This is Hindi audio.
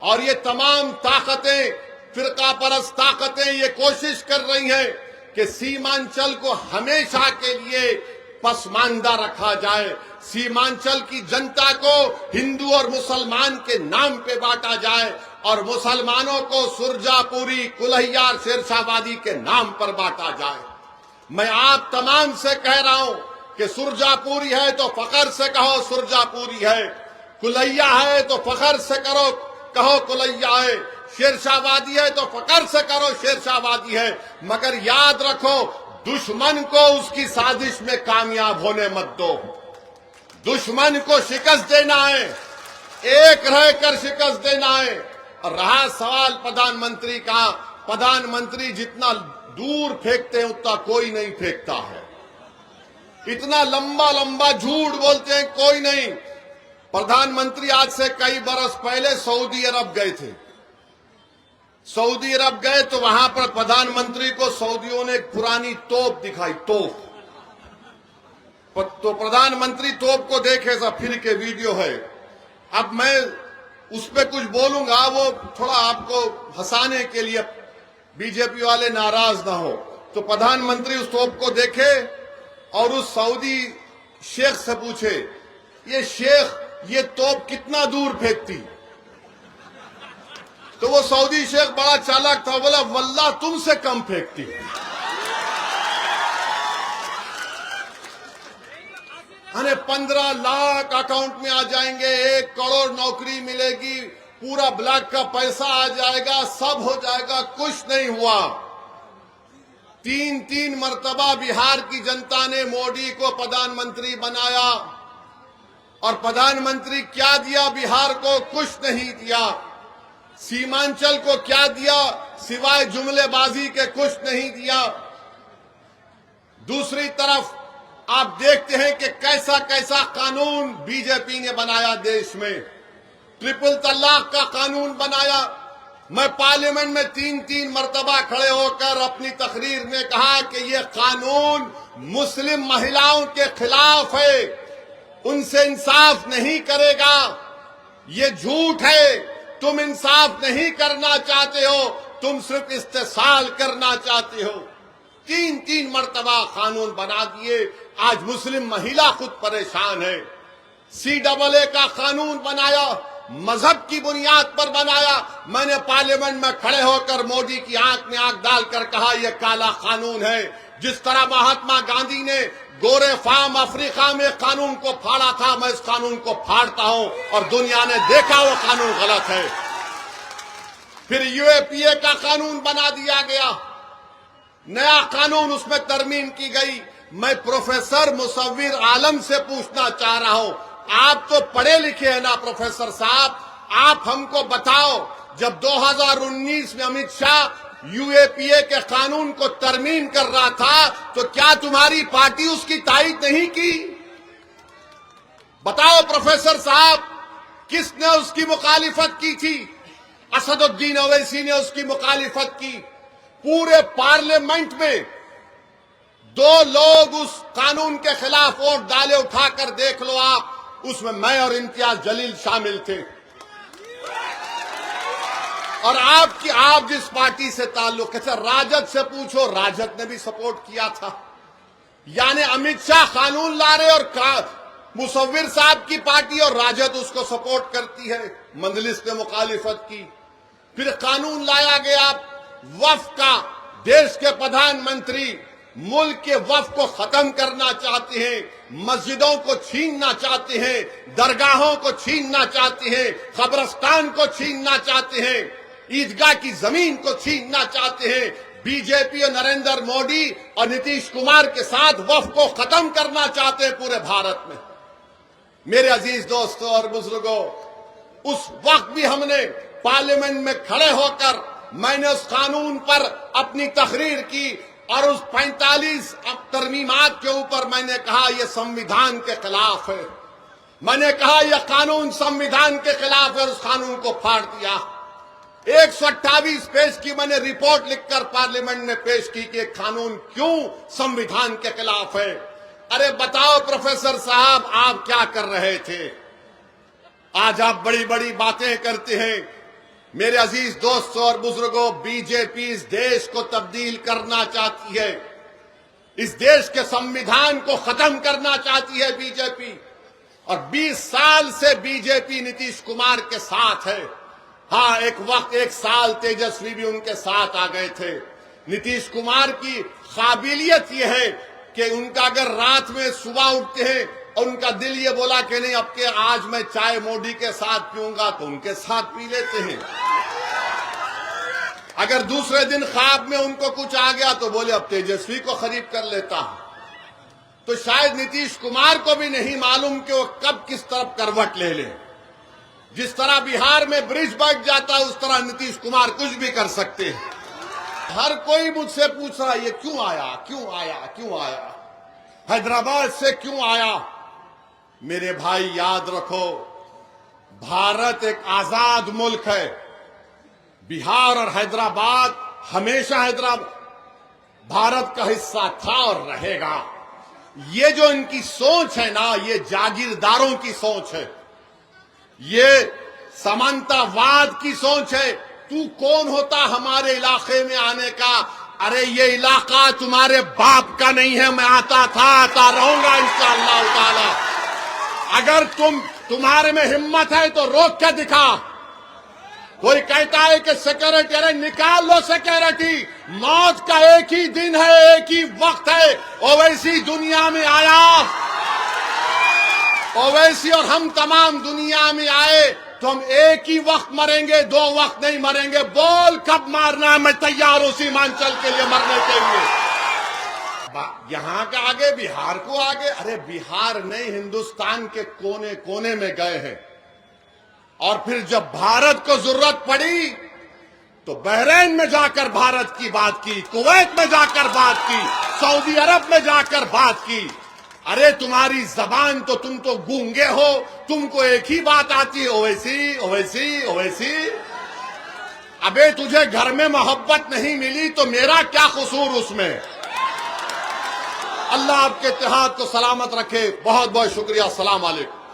और ये तमाम ताकतें, फिरका परस्त ताकतें ये कोशिश कर रही हैं कि सीमांचल को हमेशा के लिए पसमानदा रखा जाए, सीमांचल की जनता को हिंदू और मुसलमान के नाम पे बांटा जाए और मुसलमानों को सुरजापुरी, कुल्हियार, शेरशाहबादी के नाम पर बांटा जाए। मैं आप तमाम से कह रहा हूं कि सुरजापुरी है तो फखर से कहो सुरजापुरी है, कुल्हिया है तो फखर से कहो कुल्हिया है, शेरशाहबादी है तो फखर से करो शेरशाहबादी है, मगर याद रखो दुश्मन को उसकी साजिश में कामयाब होने मत दो। दुश्मन को शिकस्त देना है, एक रहकर शिकस्त देना है। और रहा सवाल प्रधानमंत्री का, प्रधानमंत्री जितना दूर फेंकते हैं उतना कोई नहीं फेंकता है, इतना लंबा लंबा झूठ बोलते हैं कोई नहीं। प्रधानमंत्री आज से कई बरस पहले सऊदी अरब गए थे। सऊदी अरब गए तो वहां पर प्रधानमंत्री को सऊदियों ने एक पुरानी तोप दिखाई, तोप। तो प्रधानमंत्री तोप को देखे, सब फिर के वीडियो है। अब मैं उस पर कुछ बोलूंगा, वो थोड़ा आपको हंसाने के लिए, बीजेपी वाले नाराज ना हो। तो प्रधानमंत्री उस तोप को देखे और उस सऊदी शेख से पूछे, ये शेख ये तोप कितना दूर फेंकती? तो वो सऊदी शेख बड़ा चालाक था, बोला वल्लाह तुमसे कम फेंकती। अरे 15 लाख अकाउंट में आ जाएंगे, 1 करोड़ नौकरी मिलेगी, पूरा ब्लैक का पैसा आ जाएगा, सब हो जाएगा। कुछ नहीं हुआ। 3 मर्तबा बिहार की जनता ने मोदी को प्रधानमंत्री बनाया और प्रधानमंत्री क्या दिया बिहार को? कुछ नहीं दिया। सीमांचल को क्या दिया? सिवाय जुमलेबाजी के कुछ नहीं दिया। दूसरी तरफ आप देखते हैं कि कैसा कैसा कानून बीजेपी ने बनाया देश में। ट्रिपल तलाक का कानून बनाया। मैं पार्लियामेंट में 3 मर्तबा खड़े होकर अपनी तकरीर में कहा कि यह कानून मुस्लिम महिलाओं के खिलाफ है, उनसे इंसाफ नहीं करेगा। ये झूठ है, तुम इंसाफ नहीं करना चाहते हो, तुम सिर्फ इस्तेसाल करना चाहते हो। 3 मर्तबा कानून बना दिए। आज मुस्लिम महिला खुद परेशान है। CAA का कानून बनाया, मजहब की बुनियाद पर बनाया। मैंने पार्लियामेंट में खड़े होकर मोदी की आंख में आंख डालकर कहा यह काला कानून है। जिस तरह महात्मा गांधी ने गोरे फार्म अफ्रीका में कानून को फाड़ा था, मैं इस कानून को फाड़ता हूं और दुनिया ने देखा वो कानून गलत है। फिर UAPA का कानून बना दिया गया, नया कानून, उसमें तरमीम की गई। मैं प्रोफेसर मुसव्विर आलम से पूछना चाह रहा हूं, आप तो पढ़े लिखे हैं ना प्रोफेसर साहब, आप हमको बताओ, जब 2019 में अमित शाह UAPA के कानून को तरमीम कर रहा था तो क्या तुम्हारी पार्टी उसकी तायद नहीं की? बताओ प्रोफेसर साहब, किसने उसकी मुखालिफत की थी? असदुद्दीन ओवैसी ने उसकी मुखालिफत की। पूरे पार्लियामेंट में 2 लोग उस कानून के खिलाफ वोट डाले, उठाकर देख लो आप, उसमें मैं और इम्तियाज जलील शामिल थे। और आप जिस पार्टी से ताल्लुक है, राजद से पूछो, राजद ने भी सपोर्ट किया था। यानी अमित शाह कानून ला रहे और मुसव्विर साहब की पार्टी और राजद उसको सपोर्ट करती है। मंजलिस ने मुखालिफत की। फिर कानून लाया गया वक्फ का। देश के प्रधानमंत्री मुल्क के वक्फ को खत्म करना चाहते हैं, मस्जिदों को छीनना चाहते हैं, दरगाहों को छीनना चाहते हैं, कब्रिस्तान को छीनना चाहते हैं, ईदगाह की जमीन को छीनना चाहते हैं। बीजेपी और नरेंद्र मोदी और नीतीश कुमार के साथ वक्फ को खत्म करना चाहते हैं पूरे भारत में। मेरे अजीज दोस्तों और बुजुर्गों, उस वक्त भी हमने पार्लियामेंट में खड़े होकर मैंने उस कानून पर अपनी तकरीर की और उस 45 तरमीमात के ऊपर मैंने कहा यह संविधान के खिलाफ है। मैंने कहा यह कानून संविधान के खिलाफ है और उस कानून को फाड़ दिया। 128 पेज की मैंने रिपोर्ट लिखकर पार्लियामेंट में पेश की कि कानून क्यों संविधान के खिलाफ है। अरे बताओ प्रोफेसर साहब, आप क्या कर रहे थे? आज आप बड़ी बड़ी बातें करते हैं मेरे अजीज दोस्तों और बुजुर्गों, बीजेपी इस देश को तब्दील करना चाहती है, इस देश के संविधान को खत्म करना चाहती है बीजेपी। और 20 साल से बीजेपी नीतीश कुमार के साथ है। हाँ, एक वक्त 1 साल तेजस्वी भी उनके साथ आ गए थे। नीतीश कुमार की काबिलियत यह है कि उनका अगर रात में सुबह उठते हैं और उनका दिल ये बोला कि नहीं अब के आज मैं चाय मोदी के साथ पीऊंगा, तो उनके साथ पी लेते हैं। अगर दूसरे दिन ख्वाब में उनको कुछ आ गया तो बोले अब तेजस्वी को खरीद कर लेता हूं। तो शायद नीतीश कुमार को भी नहीं मालूम कि वो कब किस तरफ करवट ले ले। जिस तरह बिहार में ब्रिज बैठ जाता है, उस तरह नीतीश कुमार कुछ भी कर सकते हैं। हर कोई मुझसे पूछ रहा है ये क्यों आया, क्यों आया, क्यों आया, हैदराबाद से क्यों आया। मेरे भाई याद रखो, भारत एक आजाद मुल्क है। बिहार और हैदराबाद हमेशा भारत का हिस्सा था और रहेगा। ये जो इनकी सोच है ना, ये जागीरदारों की सोच है, ये समानतावाद की सोच है। तू कौन होता हमारे इलाके में आने का? अरे ये इलाका तुम्हारे बाप का नहीं है, मैं आता था, आता रहूंगा इंशाअल्लाह ताला। अगर तुम्हारे में हिम्मत है तो रोक के दिखा। कोई कहता है कि सिक्योरिटी, अरे निकाल लो सिक्योरिटी, मौत का एक ही दिन है, एक ही वक्त है। ओवैसी दुनिया में आया, ओवैसी और हम तमाम दुनिया में आए तो हम एक ही वक्त मरेंगे, 2 वक्त नहीं मरेंगे। बोल कब मारना, मैं तैयार हूं सीमांचल के लिए मरने के लिए। यहां के आगे, बिहार को आगे, अरे बिहार नहीं, हिंदुस्तान के कोने कोने में गए हैं। और फिर जब भारत को जरूरत पड़ी तो बहरीन में जाकर भारत की बात की, कुवैत में जाकर बात की, सऊदी अरब में जाकर बात की। अरे तुम्हारी जबान तो, तुम तो गूंगे हो, तुमको एक ही बात आती है, ओवैसी ओवैसी ओवैसी। अबे तुझे घर में मोहब्बत नहीं मिली तो मेरा क्या कसूर उसमें। अल्लाह आपके इत्तेहाद को सलामत रखे। बहुत बहुत शुक्रिया। अस्सलाम वालेकुम।